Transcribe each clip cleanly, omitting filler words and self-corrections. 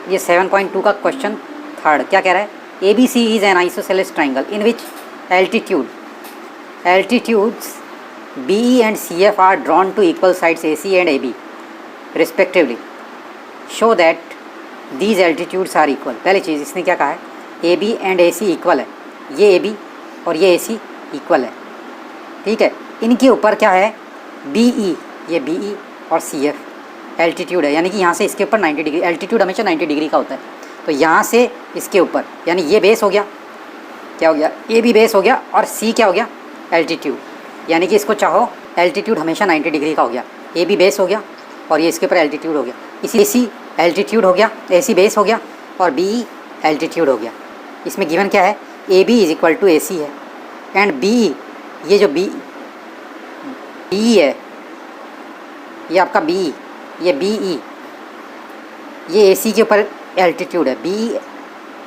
ये 7.2 का question third क्या कह रहा है, A B C is an isosceles triangle in which altitudes B E and C F are drawn to equal sides A C and A B respectively, show that these altitudes are equal. पहली चीज़ इसने क्या कहा है, A B and A C equal है, ये A B और ये ए सी इक्वल है, ठीक है। इनके ऊपर क्या है, बी ई, ये बी ई और सी एफ एल्टीट्यूड है, यानी कि यहाँ से इसके ऊपर 90 डिग्री, एल्टीट्यूड हमेशा 90 डिग्री का होता है, तो यहाँ से इसके ऊपर, यानी ये बेस हो गया, क्या हो गया, ए बी बेस हो गया और सी क्या हो गया, एल्टीट्यूड, यानी कि इसको चाहो एल्टीट्यूड हमेशा 90 डिग्री का हो गया, ए बी बेस हो गया और ये इसके ऊपर एल्टीट्यूड हो गया, इसी ए सी एल्टीट्यूड हो गया, ए सी बेस हो गया और बी ई एल्टीट्यूड हो गया। इसमें गिवन क्या है, A B is equal to A C है एंड बी ई, ये जो बी ई है, ये आपका बी ई, ये बी ई, ये ए सी के ऊपर एल्टीट्यूड है, बी ई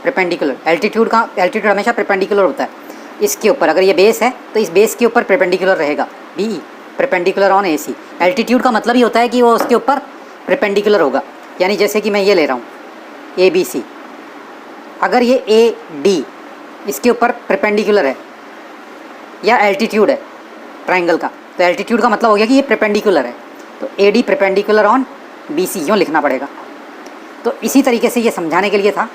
परपेंडिकुलर, एल्टीट्यूड हमेशा परपेंडिकुलर होता है इसके ऊपर, अगर ये बेस है तो इस बेस के ऊपर परपेंडिकुलर रहेगा, B E perpendicular on A C. Altitude का मतलब ही होता है कि वो उसके ऊपर परपेंडिकुलर होगा, यानी जैसे कि मैं ये ले रहा हूँ ए बी सी, अगर ये ए डी इसके ऊपर परपेंडिकुलर है या एल्टीट्यूड है ट्राइंगल का, तो एल्टीट्यूड का मतलब हो गया कि ये परपेंडिकुलर है, तो A D perpendicular on B C यूँ लिखना पड़ेगा। तो इसी तरीके से ये समझाने के लिए था।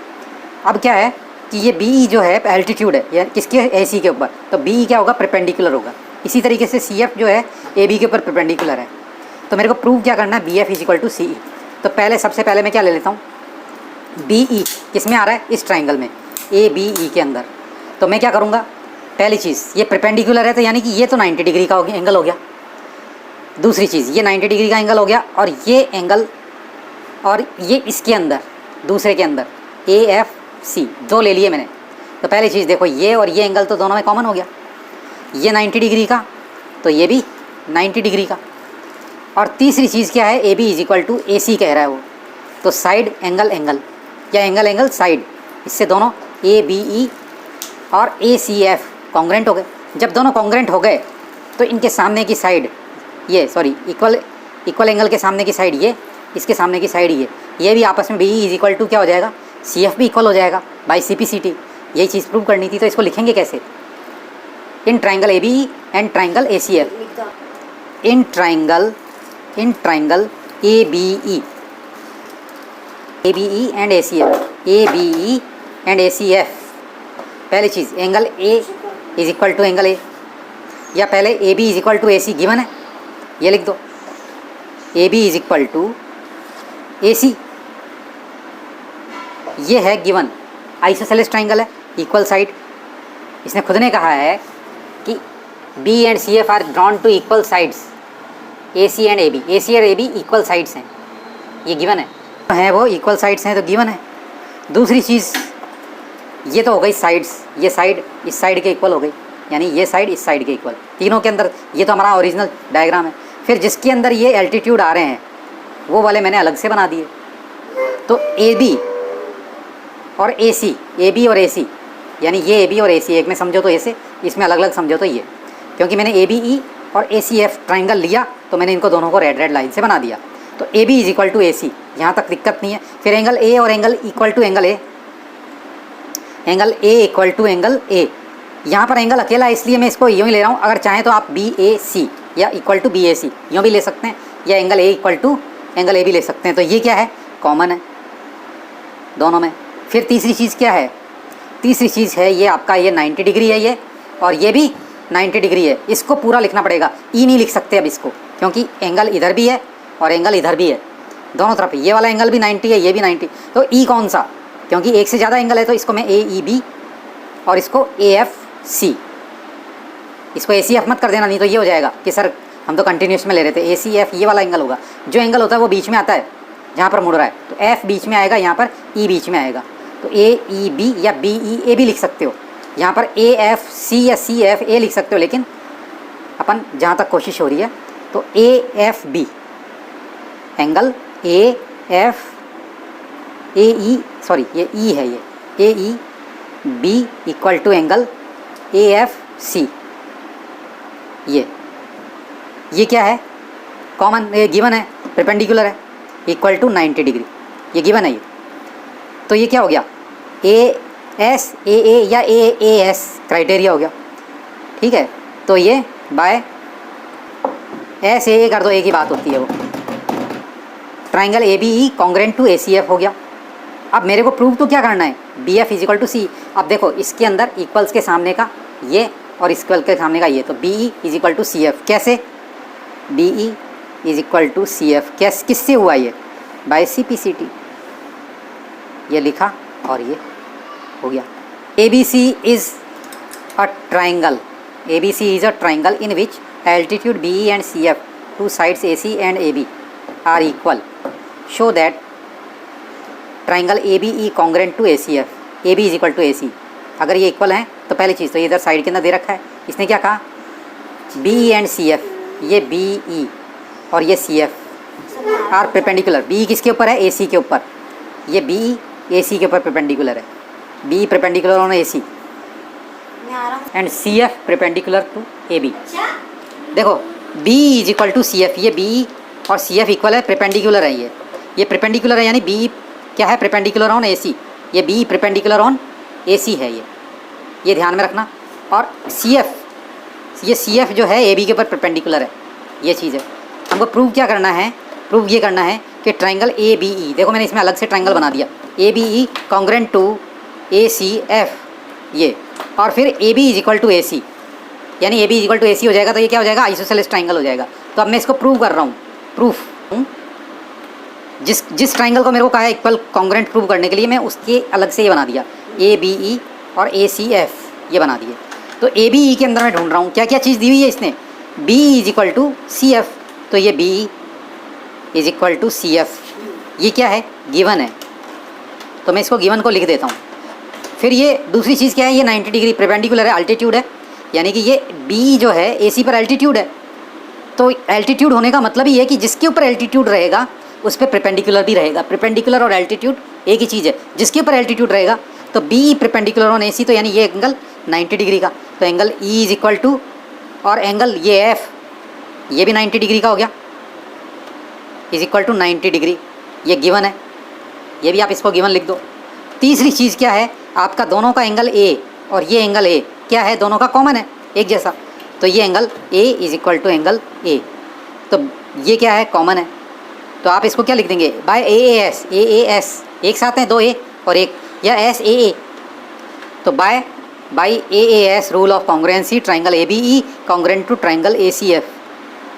अब क्या है कि ये बी ई जो है एल्टीट्यूड है, या किसके, ए सी के ऊपर, तो बी ई क्या होगा, परपेंडिकुलर होगा। इसी तरीके से सी एफ जो है ए बी के ऊपर परपेंडिकुलर है, तो मेरे को प्रूव क्या करना है, B F is equal to C E. तो पहले सबसे पहले मैं क्या ले लेता हूँ, बी ई किस में आ रहा है, इस ट्राइंगल में, ए बी ई के अंदर। तो मैं क्या करूँगा, पहली चीज़ ये परपेंडिकुलर है, तो यानी कि ये तो 90 डिग्री का हो गया, एंगल हो गया। दूसरी चीज़ ये 90 डिग्री का एंगल हो गया, और ये एंगल, और ये इसके अंदर दूसरे के अंदर ए एफ सी दो ले लिए मैंने। तो पहली चीज़ देखो, ये और ये एंगल तो दोनों में कॉमन हो गया, ये 90 डिग्री का तो ये भी 90 डिग्री का। और तीसरी चीज़ क्या है, A B is equal to A C कह रहा है वो, तो साइड एंगल एंगल या एंगल एंगल साइड, इससे दोनों ए बी ई और ए सी एफ कॉन्ग्रेंट हो गए। जब दोनों कॉन्ग्रेंट हो गए तो इनके सामने की साइड ये, सॉरी इक्वल एंगल के सामने की साइड ये, इसके सामने की साइड ये भी आपस में B E is equal to क्या हो जाएगा, सी एफ भी इक्वल हो जाएगा by C P C T. यही चीज़ प्रूव करनी थी, तो इसको लिखेंगे कैसे, in triangle A B E and triangle A C F, in triangle A B E and A C F, A B E and A C F. पहली चीज़ angle A is equal to angle A, या पहले ए B is equal to A C given है, ये लिख दो, A B is equal to A C, ये है गिवन, आइसोसेलेस ट्राइंगल है, इक्वल साइड। इसने खुद ने कहा है कि B and C F are drawn to equal sides, A C and A B, A C और ए बी इक्वल साइड्स हैं, ये गिवन है वो इक्वल साइड्स हैं तो गिवन है। दूसरी चीज़ ये तो हो गई साइड्स, ये साइड इस साइड के इक्वल हो गई, यानी ये साइड इस साइड के इक्वल, तीनों के अंदर। ये तो हमारा ओरिजिनल डायग्राम है। फिर जिसके अंदर ये एल्टीट्यूड आ रहे हैं वो वाले मैंने अलग से बना दिए। तो ए बी और ए सी, ए बी और ए सी, यानी ये ए बी और ए सी एक में समझो तो ऐसे, इसमें अलग अलग समझो तो ये, क्योंकि मैंने ए बी ई और ए सी एफ ट्राइंगल लिया तो मैंने इनको दोनों को रेड लाइन से बना दिया। तो A B is equal to A C, यहाँ तक दिक्कत नहीं है। फिर एंगल ए और angle equal to angle A, angle A equal to angle A, यहाँ पर एंगल अकेला है इसलिए मैं इसको यूँ ही ले रहा हूँ। अगर चाहें तो आप बी ए सी या equal to B A C यूँ भी ले सकते हैं, या angle A equal to angle A भी ले सकते हैं। तो ये क्या है, कॉमन है दोनों में। फिर तीसरी चीज़ क्या है, तीसरी चीज़ है ये आपका, ये 90 डिग्री है ये, और ये भी 90 डिग्री है। इसको पूरा लिखना पड़ेगा, ई नहीं लिख सकते अब इसको, क्योंकि एंगल इधर भी है और एंगल इधर भी है, दोनों तरफ। ये वाला एंगल भी 90 है, ये भी 90। तो ई कौन सा, क्योंकि एक से ज़्यादा एंगल है तो इसको मैं ए ई बी और इसको ए एफ सी, इसको ए सी एफ मत कर देना, नहीं तो ये हो जाएगा कि सर हम तो कंटिन्यूस में ले रहे थे। ए सी एफ ये वाला एंगल होगा, जो एंगल होता है वो बीच में आता है जहाँ पर मुड़ रहा है, तो एफ बीच में आएगा, यहाँ पर ई बीच में आएगा। तो ए ई बी या बी ई ए भी लिख सकते हो, यहाँ पर ए एफ सी या सी एफ ए लिख सकते हो, लेकिन अपन जहाँ तक कोशिश हो रही है तो A F B angle A F A E, sorry ये ई है, ये A E B equal to angle A F C. ये क्या है, कॉमन, ये गिवन है, परपेंडिकुलर है, इक्वल टू 90 डिग्री, ये गिवन है ये। तो ये क्या हो गया, ए एस ए ए या ए एस क्राइटेरिया हो गया, ठीक है। तो ये बाय एस ए कर दो, एक ही बात होती है वो। Triangle A B E congruent to A C F हो गया। अब मेरे को प्रूव तो क्या करना है, बी एफ इजिकल टू सी। अब देखो इसके अंदर इक्वल्स के सामने का ये और इक्वल के सामने का ये, तो B E is equal to C F. कैसे, B E is equal to C F, कैसे किससे हुआ ये, by C P C T, ये लिखा और ये हो गया। A B C is a triangle, A B C is a triangle in which altitude B E and C F, two sides A C and A B are equal, show that triangle A B E congruent to A C F, A B is equal to A C. अगर ये equal हैं तो पहली चीज़ तो इधर side के अंदर दे रखा है, इसने क्या कहा, B E and C F, ये बी ई और ये C F are perpendicular. B किसके ऊपर है, ए सी के ऊपर, ये बी ए सी के ऊपर परपेंडिकुलर है, B perpendicular on A C and C F perpendicular to A B. देखो B is equal to C F, ये बी और सी एफ इक्वल है, परपेंडिकुलर है, ये परपेंडिकुलर है, यानी बी क्या है, परपेंडिकुलर ऑन ए सी, ये B perpendicular on A C है, ये ध्यान में रखना। और सी एफ, ये सी एफ जो है ए बी के ऊपर परपेंडिकुलर है, ये चीज़ है। हमको प्रूव क्या करना है, प्रूव ये करना है कि ट्राइंगल ए बी ई, देखो मैंने इसमें अलग से ट्राइंगल बना दिया, A B E congruent to A C F, ये, और फिर A B is equal to A C, यानी A B is equal to A C हो जाएगा, तो ये क्या हो जाएगा, आइसोसेलेस ट्राइंगल हो जाएगा। तो अब मैं इसको प्रूव कर रहा हूँ, प्रूफ जिस ट्राइंगल को मेरे को कहा है इक्वल कॉन्ग्रेंट प्रूव करने के लिए, मैं उसके अलग से ये बना दिया, ए बी ई और ए सी एफ, ये बना दिए। तो ए बी ई के अंदर मैं ढूंढ रहा हूँ क्या क्या चीज़ दी हुई है इसने, B is equal to C F, तो ये B is equal to C F, ये क्या है, गिवन है, तो मैं इसको गिवन को लिख देता हूँ। फिर ये दूसरी चीज़ क्या है, ये 90 डिग्री परपेंडिकुलर है, अल्टीट्यूड है, यानी कि ये बी जो है ए सी पर अल्टीट्यूड है। तो एल्टीट्यूड होने का मतलब ही है कि जिसके ऊपर एल्टीट्यूड रहेगा उस पर परपेंडिकुलर भी रहेगा। परपेंडिकुलर और एल्टीट्यूड एक ही चीज़ है, जिसके ऊपर एल्टीट्यूड रहेगा, तो B perpendicular on A C, तो यानी ये एंगल 90 डिग्री का, तो angle E is equal to, और एंगल ये एफ, ये भी 90 डिग्री का हो गया, इज इक्वल टू 90 डिग्री, ये गिवन है, ये भी आप इसको गिवन लिख दो। तीसरी चीज़ क्या है, आपका दोनों का एंगल ए और ये एंगल ए क्या है, दोनों का कॉमन है, एक जैसा, तो ये angle A is equal to angle A, तो ये क्या है, कॉमन है, तो आप इसको क्या लिख देंगे, by A S, A S एक साथ हैं, दो ए और एक, या एस ए, तो by A S rule of congruency triangle A B E congruent to triangle A C F,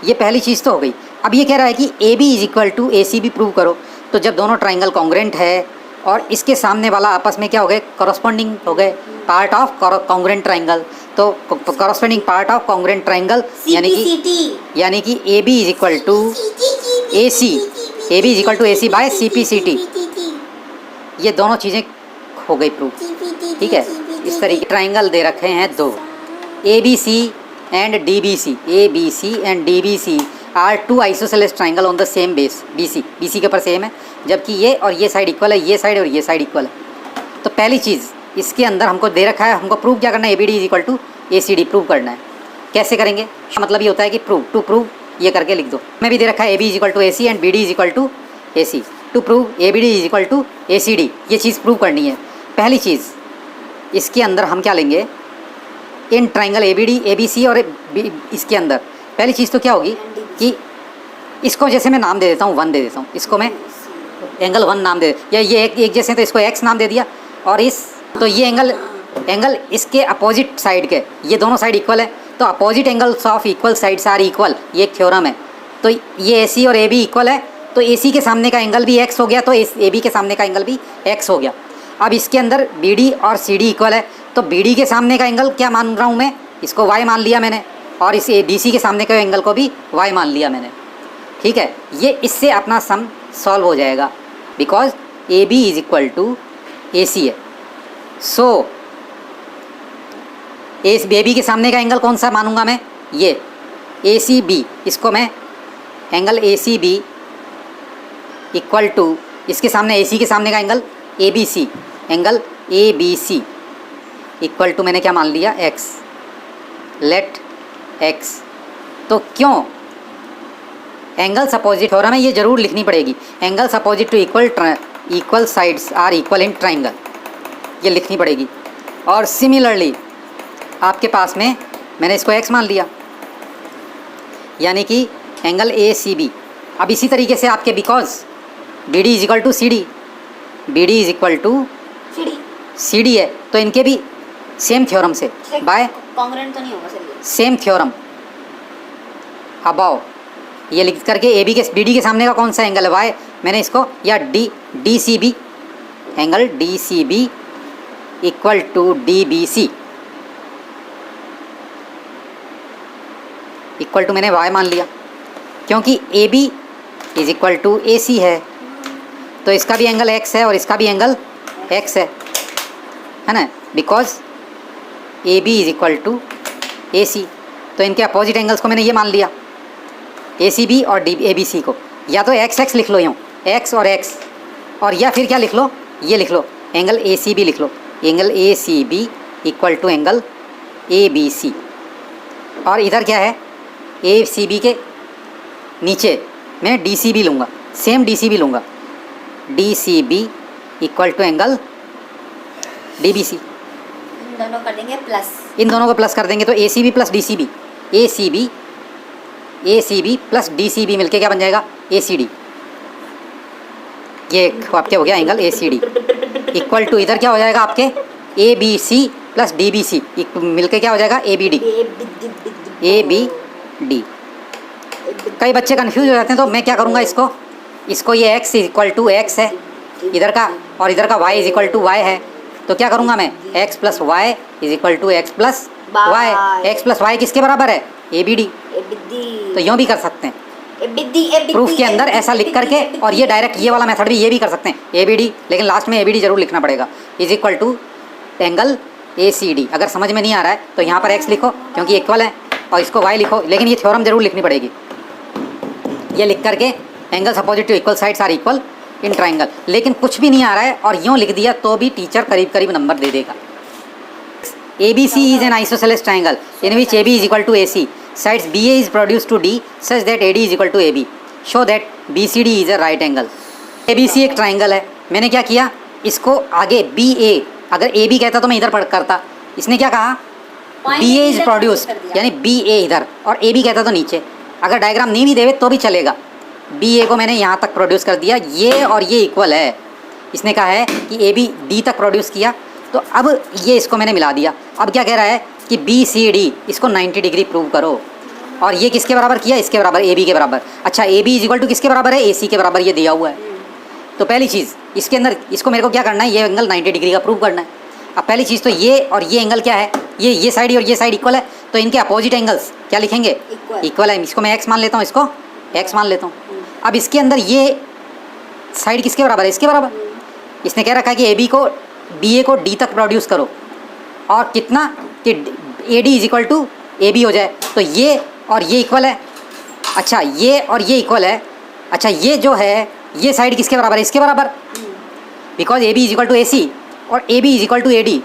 ये पहली चीज़ तो हो गई। अब ये कह रहा है कि A B is equal to A C भी प्रूव करो, तो जब दोनों ट्राइंगल कॉन्ग्रेंट है और इसके सामने वाला आपस में क्या हो गए, कॉरस्पॉन्डिंग हो गए, पार्ट ऑफ कॉन्ग्रेंट ट्राइंगल, तो corresponding part of congruent triangle, यानी कि A B is equal to A C, A B is equal to A C by C P C T, ये दोनों चीज़ें हो गई प्रूव, ठीक है। इस तरीके ट्राइंगल दे रखे हैं दो, A B C and D B C, A B C and D B C are two isosceles triangle on the same base, B C के ऊपर सेम है, जबकि ये और ये साइड इक्वल है, ये साइड और ये साइड इक्वल है। तो पहली चीज़ इसके अंदर हमको दे रखा है, हमको प्रूव क्या करना है, A B D is equal to A C D prove करना है। कैसे करेंगे, मतलब ये होता है कि प्रूव, टू प्रूव ये करके लिख दो। मैं भी दे रखा है A B is equal to A C and B D is equal to A C, to prove A B D is equal to A C D, ये चीज़ प्रूव करनी है। पहली चीज़ इसके अंदर हम क्या लेंगे, in triangle A B D, A B C और इसके अंदर पहली चीज़ तो क्या होगी कि इसको जैसे मैं नाम दे देता हूँ 1 दे देता हूँ, इसको मैं एंगल 1 नाम दे, या ये एक जैसे तो इसको x नाम दे दिया, और इस तो ये एंगल इसके अपोजिट साइड के, ये दोनों साइड इक्वल है, तो opposite angles of equal sides are equal, ये एक थ्योरम है। तो ये ए सी और ए बी इक्वल है, तो ए सी के सामने का एंगल भी x हो गया, तो ए बी के सामने का एंगल भी x हो गया। अब इसके अंदर बी डी और सी डी इक्वल है, तो बी डी के सामने का एंगल क्या मान रहा हूँ मैं, इसको y मान लिया मैंने, और इस डी सी के सामने के एंगल को भी y मान लिया मैंने, ठीक है। ये इससे अपना सम सॉल्व हो जाएगा, because A B is equal to A C है। सो ए बी के सामने का एंगल कौन सा मानूंगा मैं, ये ए सी बी, इसको मैं angle A C B equal to, इसके सामने ए सी के सामने का angle A B C, angle A B C equal to मैंने क्या मान लिया, एक्स, लेट एक्स। तो क्यों एंगल्स अपोजिट हो रहा है, ये ज़रूर लिखनी पड़ेगी, angles opposite to equal equal sides are equal in triangle, ये लिखनी पड़ेगी। और सिमिलरली आपके पास में मैंने इसको x मान लिया, यानी कि एंगल ए सी बी। अब इसी तरीके से आपके because B D is equal to C D, B D is equal to C D है, तो इनके भी सेम थ्योरम से बाय कॉन्ग्रुएंट तो नहीं होगा सर ये। सेम थ्योरम अबाव ये लिख करके ए बी के बी डी के सामने का कौन सा एंगल है वाई, मैंने इसको या D D C B, angle D C B equal to D B C equal to मैंने y मान लिया, क्योंकि A B is equal to A C है, तो इसका भी एंगल x है और इसका भी एंगल x है ना, because A B is equal to A C. तो इनके अपोजिट एंगल्स को मैंने ये मान लिया, ए सी बी और डी ए बी सी को, या तो एक्स एक्स लिख लो यूँ, x और x, और या फिर क्या लिख लो, ये लिख लो एंगल ए सी बी लिख लो, angle A C B equal to angle A B C. और इधर क्या है, ए सी बी के नीचे मैं डी सी बी लूँगा, सेम डी सी बी लूँगा, D C B equal to angle D B C. इन दोनों कर देंगे प्लस, इन दोनों को प्लस कर देंगे तो A C B plus D C B, A C B plus D C B मिलके क्या बन जाएगा, ए सी डी। ये आपके हो गया angle A C D equal to इधर क्या हो जाएगा आपके A B C plus D B C मिलके क्या हो जाएगा A B D, A B D. कई बच्चे कंफ्यूज हो जाते हैं, तो मैं क्या करूँगा इसको ये x इक्वल टू एक्स है इधर का, और इधर का y is equal to Y है, तो क्या करूँगा मैं x plus Y is equal to X plus Y, X plus Y किसके बराबर है, ए बी डी। तो यूँ भी कर सकते हैं प्रूफ के अंदर ऐसा लिख करके, और ये डायरेक्ट ये वाला मेथड भी ये भी कर सकते हैं ए बी डी, लेकिन लास्ट में ए बी डी जरूर लिखना पड़ेगा, is equal to angle A C D. अगर समझ में नहीं आ रहा है तो यहाँ पर x लिखो क्योंकि इक्वल है, और इसको y लिखो, लेकिन ये थ्योरम जरूर लिखनी पड़ेगी। ये लिख करके angles opposite to equal sides are equal in triangle, लेकिन कुछ भी नहीं आ रहा है और यूँ लिख दिया तो भी टीचर करीब करीब नंबर दे देगा। A B C is an isosceles triangle in which A B is equal to A C, sides B A is produce to D such that A D is equal to A B, show that B C D is a right angle. A B C एक triangle है, मैंने क्या किया, इसको आगे B ए, अगर A B कहता तो मैं इधर पढ़ करता, इसने क्या कहा बी ए इज प्रोड्यूस्ड, यानी बी ए इधर, और ए बी कहता तो नीचे। अगर डायग्राम नहीं भी देवे तो भी चलेगा, बी ए को मैंने यहाँ तक प्रोड्यूस कर दिया, ये और ये इक्वल है, इसने कहा है कि ए बी डी तक प्रोड्यूस किया, तो अब ये इसको मैंने मिला दिया। अब क्या कह रहा है कि बी सी डी इसको 90 डिग्री प्रूव करो, और ये किसके बराबर किया, इसके बराबर, ए बी के बराबर। अच्छा A B is equal to किसके बराबर है, ए सी के बराबर, ये दिया हुआ है। तो पहली चीज़ इसके अंदर इसको मेरे को क्या करना है, ये एंगल 90 डिग्री का प्रूव करना है। अब पहली चीज़ तो ये और ये एंगल क्या है, ये साइड और ये साइड इक्वल है, तो इनके अपोजिट एंगल्स क्या लिखेंगे, इक्वल है। इसको मैं एक्स मान लेता हूँ, इसको एक्स मान लेता हूँ। अब इसके अंदर ये साइड किसके बराबर है, इसके बराबर। इसने कह रखा है कि ए बी को बी ए को डी तक प्रोड्यूस करो, और कितना कि A D is equal to A B हो जाए, तो ये और ये इक्वल है। अच्छा ये और ये इक्वल है। अच्छा ये जो है ये साइड किसके बराबर है, इसके बराबर, because A B is equal to A C और A B is equal to A D,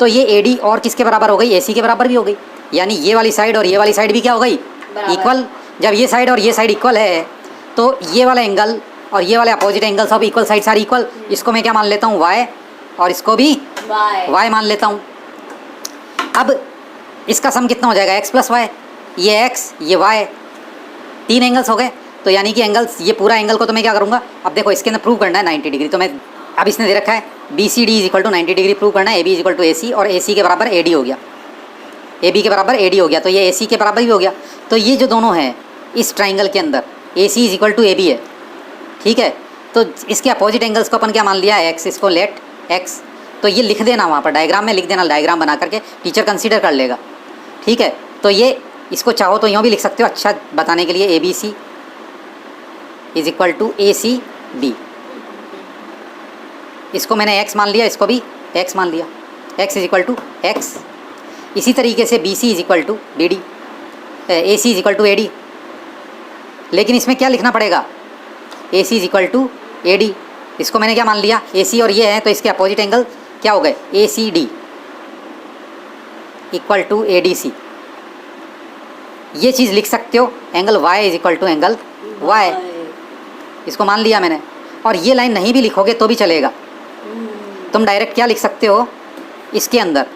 तो ये ए डी और किसके बराबर हो गई, ए सी के बराबर भी हो गई, यानी ये वाली साइड और ये वाली साइड भी क्या हो गई, इक्वल। जब ये साइड और ये साइड इक्वल है तो ये वाला एंगल और ये वाले अपोजिट एंगल सब इक्वल साइड सारी इक्वल। इसको मैं क्या मान लेता हूँ, वाई, और इसको भी वाई मान लेता हूँ। अब इसका सम कितना हो जाएगा, एक्स प्लस वाई, ये एक्स ये वाई, 3 एंगल्स हो गए। तो यानी कि एंगल्स, ये पूरा एंगल को तो मैं क्या करूँगा, अब देखो इसके अंदर प्रूव करना है 90 डिग्री, तो मैं अब इसने दे रखा है B C D is equal to 90 degree prove करना है, A B is equal to A C, और ए सी के बराबर ए डी हो गया, ए बी के बराबर ए डी हो गया, तो ये ए सी के बराबर भी हो गया। तो ये जो दोनों हैं इस ट्राइंगल के अंदर A C is equal to A B है, ठीक है। तो इसके अपोजिट एंगल्स को अपन क्या मान लिया, एक्स, इसको लेट एक्स। तो ये लिख देना वहाँ पर डायग्राम में, लिख देना, डायग्राम बना करके टीचर कंसीडर कर लेगा, ठीक है। तो ये इसको चाहो तो यूँ भी लिख सकते हो, अच्छा बताने के लिए, A B C is equal to A C B. इसको मैंने x मान लिया, इसको भी x मान लिया, x is equal to x. इसी तरीके से B C is equal to D D, A C is equal to A D, लेकिन इसमें क्या लिखना पड़ेगा, A C is equal to A D. इसको मैंने क्या मान लिया, ए सी और ये है, तो इसके अपोजिट एंगल क्या हो गए, A C D equal to A D C. ये चीज़ लिख सकते हो, angle y is equal to angle y, इसको मान लिया मैंने। और ये लाइन नहीं भी लिखोगे तो भी चलेगा। तुम डायरेक्ट क्या लिख सकते हो इसके अंदर,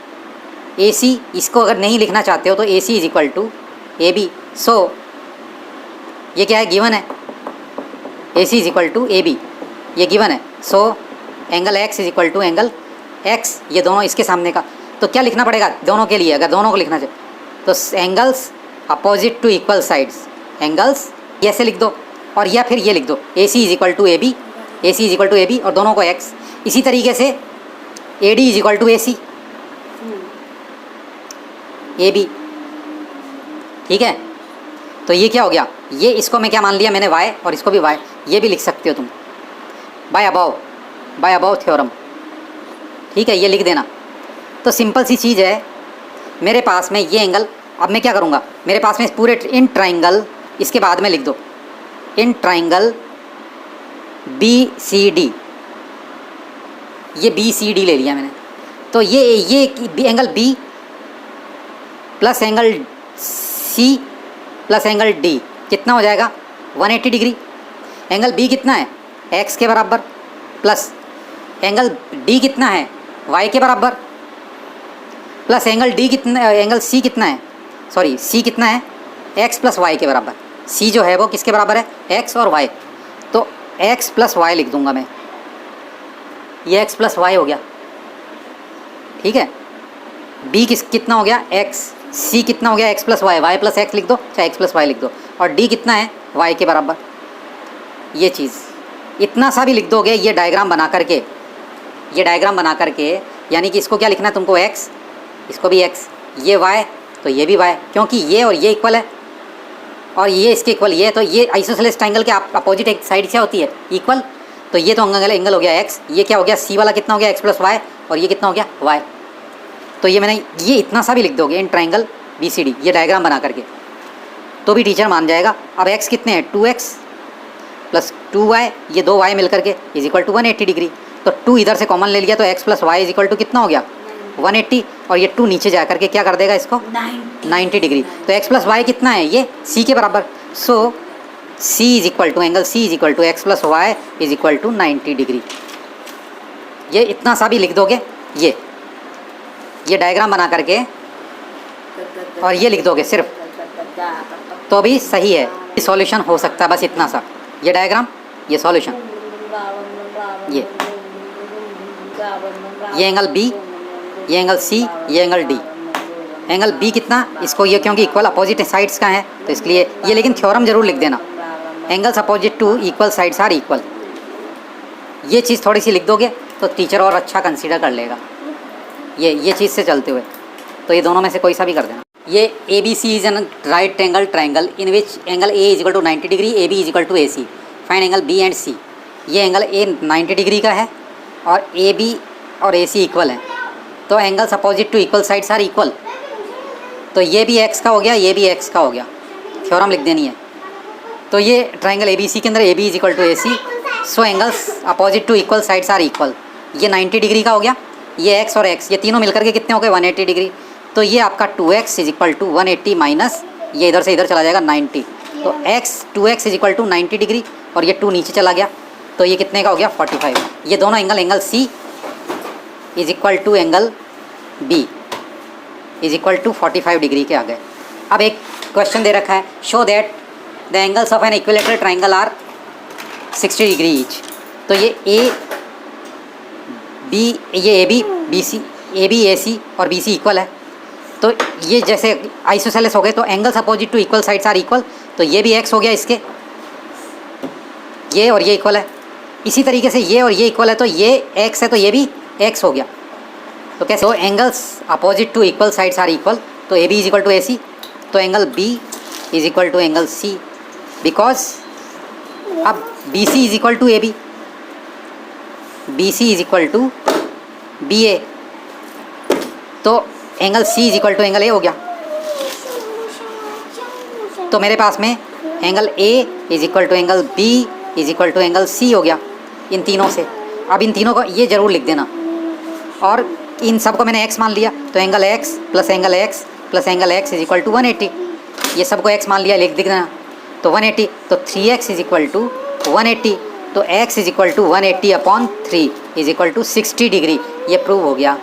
ए सी, इसको अगर नहीं लिखना चाहते हो तो A C is equal to A B. So ये क्या है, गिवन है, A C is equal to A B, ये गिवन है। So angle X is equal to angle X, ये दोनों इसके सामने का। तो क्या लिखना पड़ेगा दोनों के लिए, अगर दोनों को लिखना चाहिए तो angles opposite to equal sides, angles ऐसे लिख दो, और या फिर ये लिख दो A C is equal to A B, A C is equal to A B और दोनों को एक्स। इसी तरीके से A D is equal to A C A B, ठीक है। तो ये क्या हो गया, ये इसको मैं क्या मान लिया मैंने y, और इसको भी y, ये भी लिख सकते हो तुम बाय अबव थ्योरम, ठीक है, ये लिख देना। तो सिंपल सी चीज़ है, मेरे पास में ये एंगल, अब मैं क्या करूँगा, मेरे पास में पूरे इन ट्राइंगल, इसके बाद में लिख दो in triangle B C D, ये बी सी डी ले लिया मैंने। तो ये angle B plus angle C plus angle D कितना हो जाएगा 180 डिग्री। एंगल बी कितना है एक्स के बराबर, प्लस एंगल डी कितना है वाई के बराबर, प्लस एंगल डी कितना, एंगल सी कितना है, सॉरी सी कितना है एक्स प्लस वाई के बराबर। सी जो है वो किसके बराबर है, एक्स और वाई। तो एक्स प्लस वाई लिख दूंगा मैं, ये एक्स प्लस वाई हो गया, ठीक है। बी कितना हो गया एक्स, सी कितना हो गया X plus Y, Y plus X लिख दो चाहे एक्स प्लस वाई लिख दो, और डी कितना है वाई के बराबर। ये चीज़ इतना सा भी लिख दोगे, ये डायग्राम बना करके, ये डायग्राम बना करके, यानी कि इसको क्या लिखना है तुमको एक्स, इसको भी एक्स, ये वाई तो ये भी वाई, क्योंकि ये और ये इक्वल है और ये इसके इक्वल ये है, तो ये आइसोसेलेस ट्रायंगल के अपोजिट एक साइड से होती है इक्वल। तो ये तो एंगल हो गया एक्स, ये क्या हो गया सी वाला कितना हो गया एक्स प्लस वाई, और ये कितना हो गया वाई। तो ये मैंने ये इतना सा भी लिख दोगे in triangle B C D, ये डायग्राम बना करके, तो भी टीचर मान जाएगा। अब x कितने हैं 2x प्लस 2y, ये दो y मिल करके इज इक्वल टू 180 डिग्री। तो 2 इधर से कॉमन ले लिया तो x plus Y is equal to कितना हो गया 180, और ये 2 नीचे जा करके क्या कर देगा इसको 90 डिग्री। तो x प्लस वाई कितना है ये c के बराबर। So c is equal to angle c is equal to X plus Y is equal to 90 degree. ये इतना सा भी लिख दोगे, ये डायग्राम बना करके और ये लिख दोगे सिर्फ, तो भी सही है, सॉल्यूशन हो सकता है। बस इतना सा, ये डायग्राम, ये सॉल्यूशन, ये एंगल बी, ये एंगल सी, ये एंगल डी। एंगल बी कितना, इसको ये क्योंकि इक्वल अपोजिट साइड्स का है तो इसके लिए ये, लेकिन थ्योरम जरूर लिख देना, angles opposite to equal sides are equal. ये चीज़ थोड़ी सी लिख दोगे तो टीचर और अच्छा कंसीडर कर लेगा। ये चीज़ से चलते हुए तो ये दोनों में से कोई सा भी कर देना। ये A B C is an right angle triangle in which angle A is equal to 90 degree, A B is equal to A C, find angle B and C. ये एंगल ए 90 डिग्री का है और ए बी और A C equal है, तो angles opposite to equal sides are equal. तो ये भी एक्स का हो गया, ये भी एक्स का हो गया, थ्योरम लिख देनी है। तो ये ट्राइंगल ए बी सी के अंदर A B is equal to A C, so angles opposite to equal sides are equal. ये 90 डिग्री का हो गया, ये x और x, ये तीनों मिलकर के कितने हो गए 180 डिग्री। तो ये आपका 2x is equal to 180 minus ये इधर से इधर चला जाएगा 90। तो2x इज इक्वल टू 90 डिग्री और ये 2 नीचे चला गया, तो ये कितने का हो गया 45। ये दोनों angle C is equal to angle B is equal to 45 degree के आ गए। अब एक क्वेश्चन दे रखा है, show that the angles of an equilateral triangle are 60 degree each. तो ये ए बी ए सी और बी सी इक्वल है, तो ये जैसे आइसोसेलेस हो गए तो angles opposite to equal sides are equal. तो ये भी x हो गया इसके, ये और ये इक्वल है। इसी तरीके से ये और ये इक्वल है, तो ये x है तो ये भी x हो गया। तो कैसे, तो angles opposite to equal sides are equal, तो A B is equal to A C, तो angle B is equal to angle C, because अब B C is equal to A B, B C is equal to B A, तो angle C is equal to angle A हो गया। तो मेरे पास में angle A is equal to angle B is equal to angle C हो गया इन तीनों से। अब इन तीनों को ये ज़रूर लिख देना, और इन सब को मैंने x मान लिया, तो angle x plus angle x plus angle x is equal to 180। ये सबको x मान लिया, लिख देना, तो 180, तो 3x इज इक्वल टू 180, तो x is equal to 180 upon 3 is equal to 60 degree, ये प्रूव हो गया।